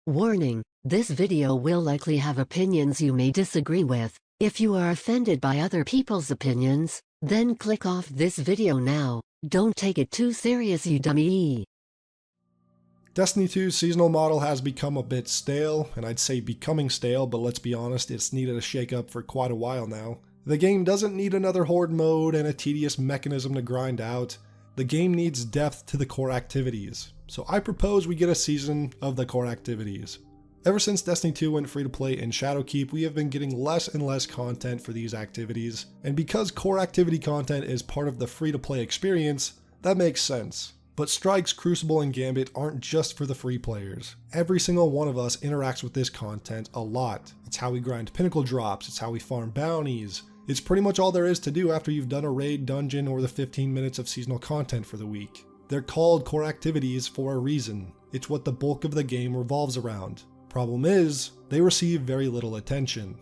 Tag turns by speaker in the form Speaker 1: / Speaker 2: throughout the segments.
Speaker 1: Warning: this video will likely have opinions you may disagree with. If you are offended by other people's opinions, then click off this video now. Don't take it too serious, you dummy.
Speaker 2: Destiny 2's seasonal model has become a bit stale, and I'd say becoming stale, but let's be honest, it's needed a shake-up for quite a while now. The game doesn't need another horde mode and a tedious mechanism to grind out. The game needs depth to the core activities, so I propose we get a season of the core activities. Ever since Destiny 2 went free to play in Shadowkeep, we have been getting less and less content for these activities, and because core activity content is part of the free to play experience, that makes sense. But Strikes, Crucible, and Gambit aren't just for the free players. Every single one of us interacts with this content a lot. It's how we grind pinnacle drops, it's how we farm bounties. It's pretty much all there is to do after you've done a raid, dungeon, or the 15 minutes of seasonal content for the week. They're called core activities for a reason. It's what the bulk of the game revolves around. Problem is, they receive very little attention.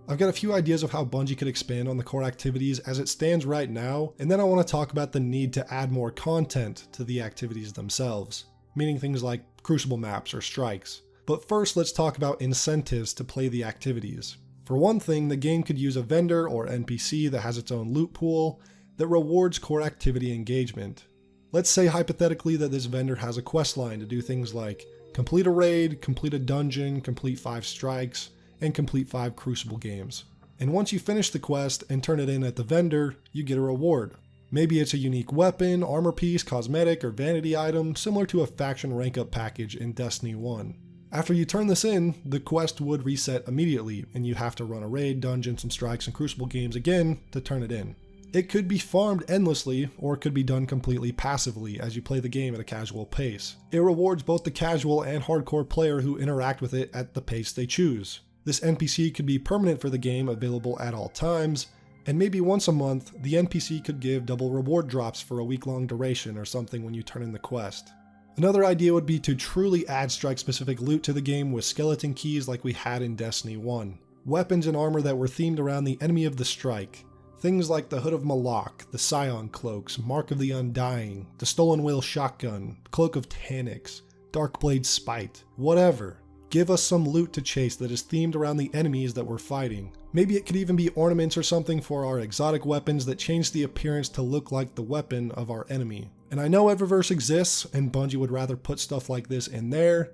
Speaker 2: I've got a few ideas of how Bungie could expand on the core activities as it stands right now, and then I want to talk about the need to add more content to the activities themselves, meaning things like Crucible maps or strikes. But first, let's talk about incentives to play the activities. For one thing, the game could use a vendor or NPC that has its own loot pool that rewards core activity engagement. Let's say hypothetically that this vendor has a quest line to do things like complete a raid, complete a dungeon, complete 5 strikes, and complete 5 Crucible games. And once you finish the quest and turn it in at the vendor, you get a reward. Maybe it's a unique weapon, armor piece, cosmetic, or vanity item, similar to a faction rank up package in Destiny 1. After you turn this in, the quest would reset immediately, and you have to run a raid, dungeon, some strikes, and Crucible games again to turn it in. It could be farmed endlessly, or it could be done completely passively as you play the game at a casual pace. It rewards both the casual and hardcore player who interact with it at the pace they choose. This NPC could be permanent for the game, available at all times, and maybe once a month, the NPC could give double reward drops for a week-long duration or something when you turn in the quest. Another idea would be to truly add strike-specific loot to the game with skeleton keys like we had in Destiny 1. Weapons and armor that were themed around the enemy of the strike. Things like the Hood of Malak, the Scion cloaks, Mark of the Undying, the Stolen Whale shotgun, Cloak of Taniks, Darkblade Spite, whatever. Give us some loot to chase that is themed around the enemies that we're fighting. Maybe it could even be ornaments or something for our exotic weapons that change the appearance to look like the weapon of our enemy. And I know Eververse exists, and Bungie would rather put stuff like this in there,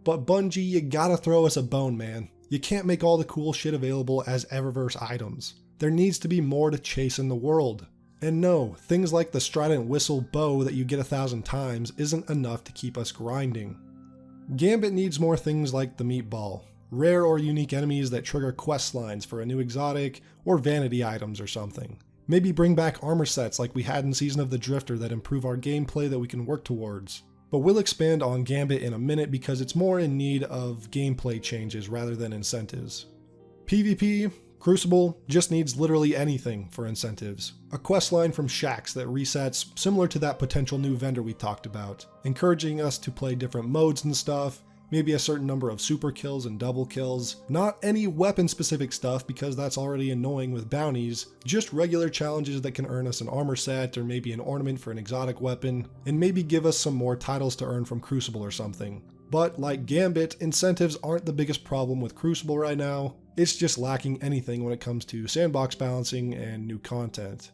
Speaker 2: but Bungie, you gotta throw us a bone, man. You can't make all the cool shit available as Eververse items. There needs to be more to chase in the world. And no, things like the Strident Whistle bow that you get 1,000 times isn't enough to keep us grinding. Gambit needs more things like the Meatball, rare or unique enemies that trigger quest lines for a new exotic, or vanity items or something. Maybe bring back armor sets like we had in Season of the Drifter that improve our gameplay that we can work towards. But we'll expand on Gambit in a minute because it's more in need of gameplay changes rather than incentives. PvP, Crucible just needs literally anything for incentives. A questline from Shaxx that resets, similar to that potential new vendor we talked about, encouraging us to play different modes and stuff, maybe a certain number of super kills and double kills. Not any weapon specific stuff because that's already annoying with bounties, just regular challenges that can earn us an armor set or maybe an ornament for an exotic weapon, and maybe give us some more titles to earn from Crucible or something. But like Gambit, incentives aren't the biggest problem with Crucible right now. It's just lacking anything when it comes to sandbox balancing and new content.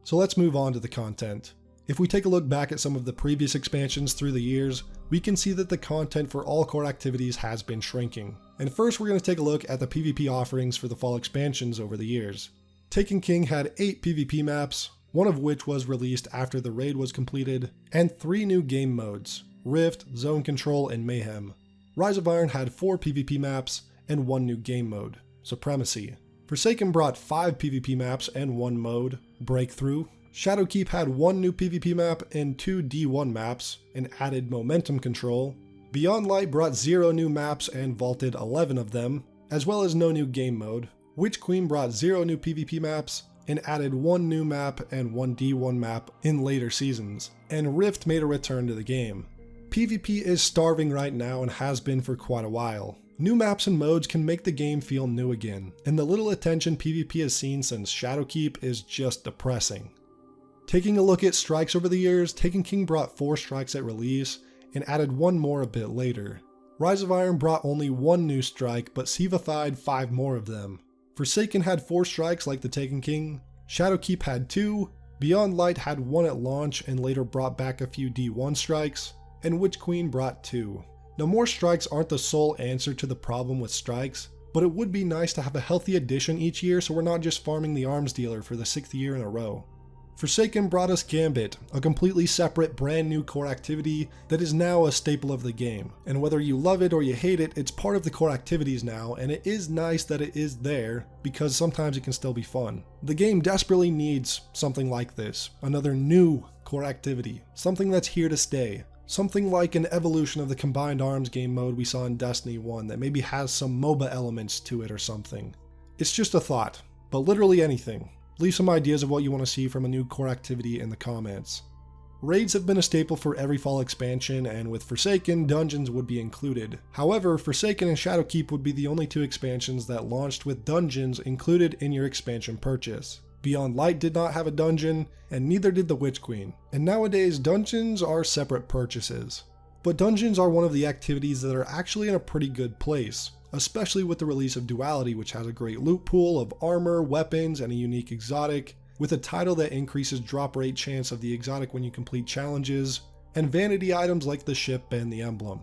Speaker 2: So let's move on to the content. If we take a look back at some of the previous expansions through the years, we can see that the content for all core activities has been shrinking. And first we're going to take a look at the PvP offerings for the fall expansions over the years. Taken King had 8 PvP maps, one of which was released after the raid was completed, and 3 new game modes, Rift, Zone Control, and Mayhem. Rise of Iron had 4 PvP maps and 1 new game mode, Supremacy. Forsaken brought 5 PvP maps and 1 mode, Breakthrough. Shadowkeep had 1 new PvP map and 2 D1 maps, and added Momentum Control. Beyond Light brought 0 new maps and vaulted 11 of them, as well as no new game mode. Witch Queen brought 0 new PvP maps, and added 1 new map and 1 D1 map in later seasons, and Rift made a return to the game. PvP is starving right now and has been for quite a while. New maps and modes can make the game feel new again, and the little attention PvP has seen since Shadowkeep is just depressing. Taking a look at strikes over the years, Taken King brought 4 strikes at release, and added 1 more a bit later. Rise of Iron brought only one new strike, but Sivified 5 more of them. Forsaken had 4 strikes like the Taken King, Shadowkeep had 2, Beyond Light had 1 at launch and later brought back a few D1 strikes, and Witch Queen brought 2. Now more strikes aren't the sole answer to the problem with strikes, but it would be nice to have a healthy addition each year so we're not just farming the arms dealer for the 6th year in a row. Forsaken brought us Gambit, a completely separate brand new core activity that is now a staple of the game, and whether you love it or you hate it, it's part of the core activities now, and it is nice that it is there because sometimes it can still be fun. The game desperately needs something like this, another new core activity, something that's here to stay. Something like an evolution of the combined arms game mode we saw in Destiny 1 that maybe has some MOBA elements to it or something. It's just a thought, but literally anything. Leave some ideas of what you want to see from a new core activity in the comments. Raids have been a staple for every fall expansion, and with Forsaken, dungeons would be included. However, Forsaken and Shadowkeep would be the only 2 expansions that launched with dungeons included in your expansion purchase. Beyond Light did not have a dungeon, and neither did the Witch Queen. And nowadays, dungeons are separate purchases. But dungeons are one of the activities that are actually in a pretty good place, especially with the release of Duality, which has a great loot pool of armor, weapons, and a unique exotic, with a title that increases drop rate chance of the exotic when you complete challenges, and vanity items like the ship and the emblem.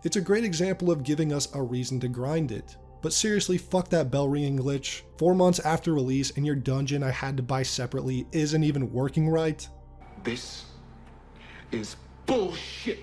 Speaker 2: It's a great example of giving us a reason to grind it. But seriously, fuck that bell ringing glitch. 4 months after release and your dungeon I had to buy separately isn't even working right.
Speaker 3: This is bullshit.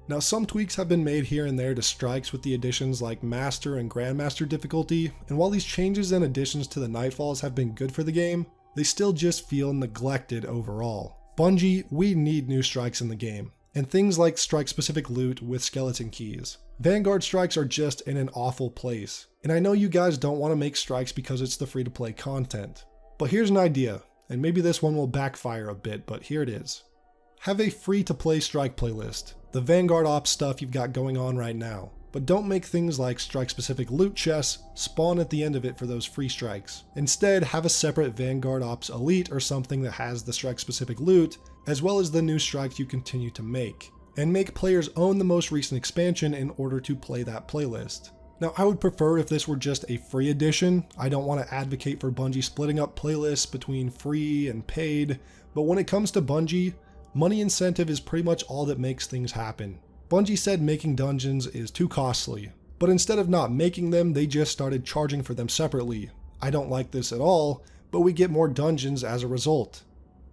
Speaker 2: Now some tweaks have been made here and there to strikes with the additions like Master and Grandmaster difficulty, and while these changes and additions to the Nightfalls have been good for the game, they still just feel neglected overall. Bungie, we need new strikes in the game, and things like strike-specific loot with skeleton keys. Vanguard strikes are just in an awful place, and I know you guys don't want to make strikes because it's the free-to-play content. But here's an idea, and maybe this one will backfire a bit, but here it is. Have a free-to-play strike playlist, the Vanguard Ops stuff you've got going on right now, but don't make things like strike-specific loot chests spawn at the end of it for those free strikes. Instead, have a separate Vanguard Ops Elite or something that has the strike-specific loot, as well as the new strikes you continue to make, and make players own the most recent expansion in order to play that playlist. Now, I would prefer if this were just a free edition. I don't want to advocate for Bungie splitting up playlists between free and paid, but when it comes to Bungie, money incentive is pretty much all that makes things happen. Bungie said making dungeons is too costly, but instead of not making them, they just started charging for them separately. I don't like this at all, but we get more dungeons as a result.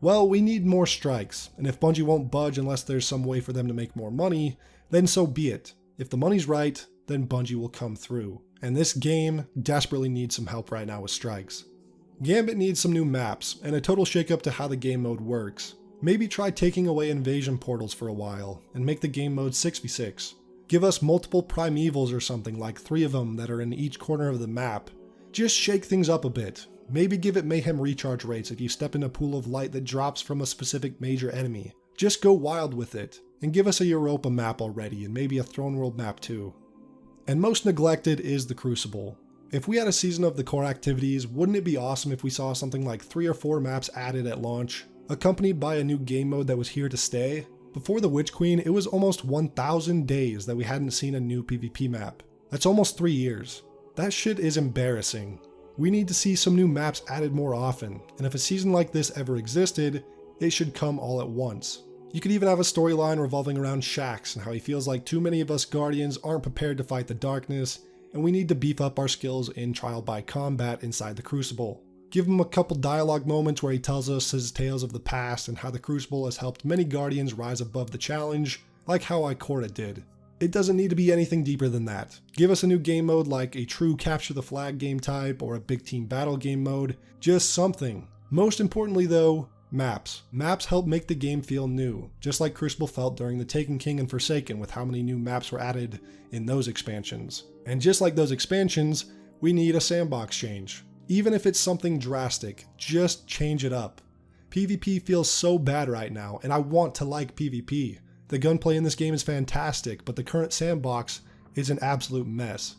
Speaker 2: Well, we need more strikes, and if Bungie won't budge unless there's some way for them to make more money, then so be it. If the money's right, then Bungie will come through. And this game desperately needs some help right now with strikes. Gambit needs some new maps, and a total shakeup to how the game mode works. Maybe try taking away invasion portals for a while, and make the game mode 6v6. Give us multiple primevals or something, like 3 of them that are in each corner of the map. Just shake things up a bit. Maybe give it mayhem recharge rates if you step in a pool of light that drops from a specific major enemy. Just go wild with it, and give us a Europa map already, and maybe a Throne World map too. And most neglected is the Crucible. If we had a season of the core activities, wouldn't it be awesome if we saw something like 3 or 4 maps added at launch, accompanied by a new game mode that was here to stay? Before the Witch Queen, it was almost 1,000 days that we hadn't seen a new PvP map. That's almost 3 years. That shit is embarrassing. We need to see some new maps added more often, and if a season like this ever existed, it should come all at once. You could even have a storyline revolving around Shaxx and how he feels like too many of us Guardians aren't prepared to fight the darkness, and we need to beef up our skills in trial by combat inside the Crucible. Give him a couple dialogue moments where he tells us his tales of the past and how the Crucible has helped many Guardians rise above the challenge, like how Ikora did. It doesn't need to be anything deeper than that. Give us a new game mode like a true capture the flag game type or a big team battle game mode, just something. Most importantly though, maps. Maps help make the game feel new, just like Crucible felt during the Taken King and Forsaken with how many new maps were added in those expansions. And just like those expansions, we need a sandbox change. Even if it's something drastic, just change it up. PvP feels so bad right now, and I want to like PvP. The gunplay in this game is fantastic, but the current sandbox is an absolute mess.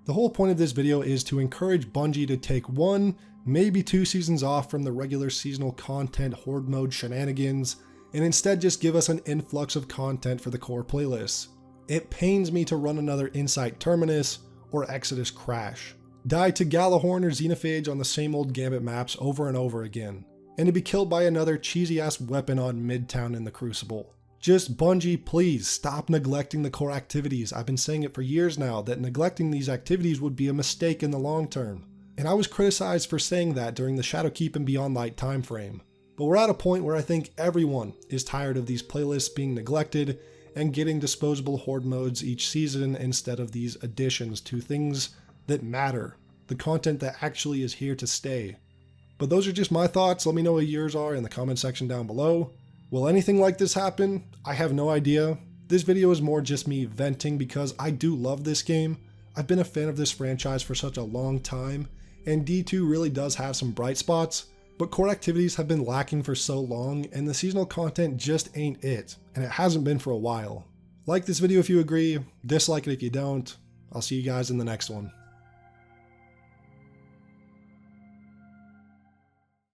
Speaker 2: The whole point of this video is to encourage Bungie to take 1, maybe 2 seasons off from the regular seasonal content horde mode shenanigans, and instead just give us an influx of content for the core playlists. It pains me to run another Insight Terminus or Exodus Crash, die to Galahorn or Xenophage on the same old Gambit maps over and over again, and to be killed by another cheesy ass weapon on Midtown in the Crucible. Just Bungie, please stop neglecting the core activities. I've been saying it for years now that neglecting these activities would be a mistake in the long term. And I was criticized for saying that during the Shadowkeep and Beyond Light time frame. But we're at a point where I think everyone is tired of these playlists being neglected and getting disposable horde modes each season instead of these additions to things that matter, the content that actually is here to stay. But those are just my thoughts. Let me know what yours are in the comment section down below. Will anything like this happen? I have no idea. This video is more just me venting because I do love this game. I've been a fan of this franchise for such a long time, and D2 really does have some bright spots, but core activities have been lacking for so long, and the seasonal content just ain't it, and it hasn't been for a while. Like this video if you agree, dislike it if you don't. I'll see you guys in the next one.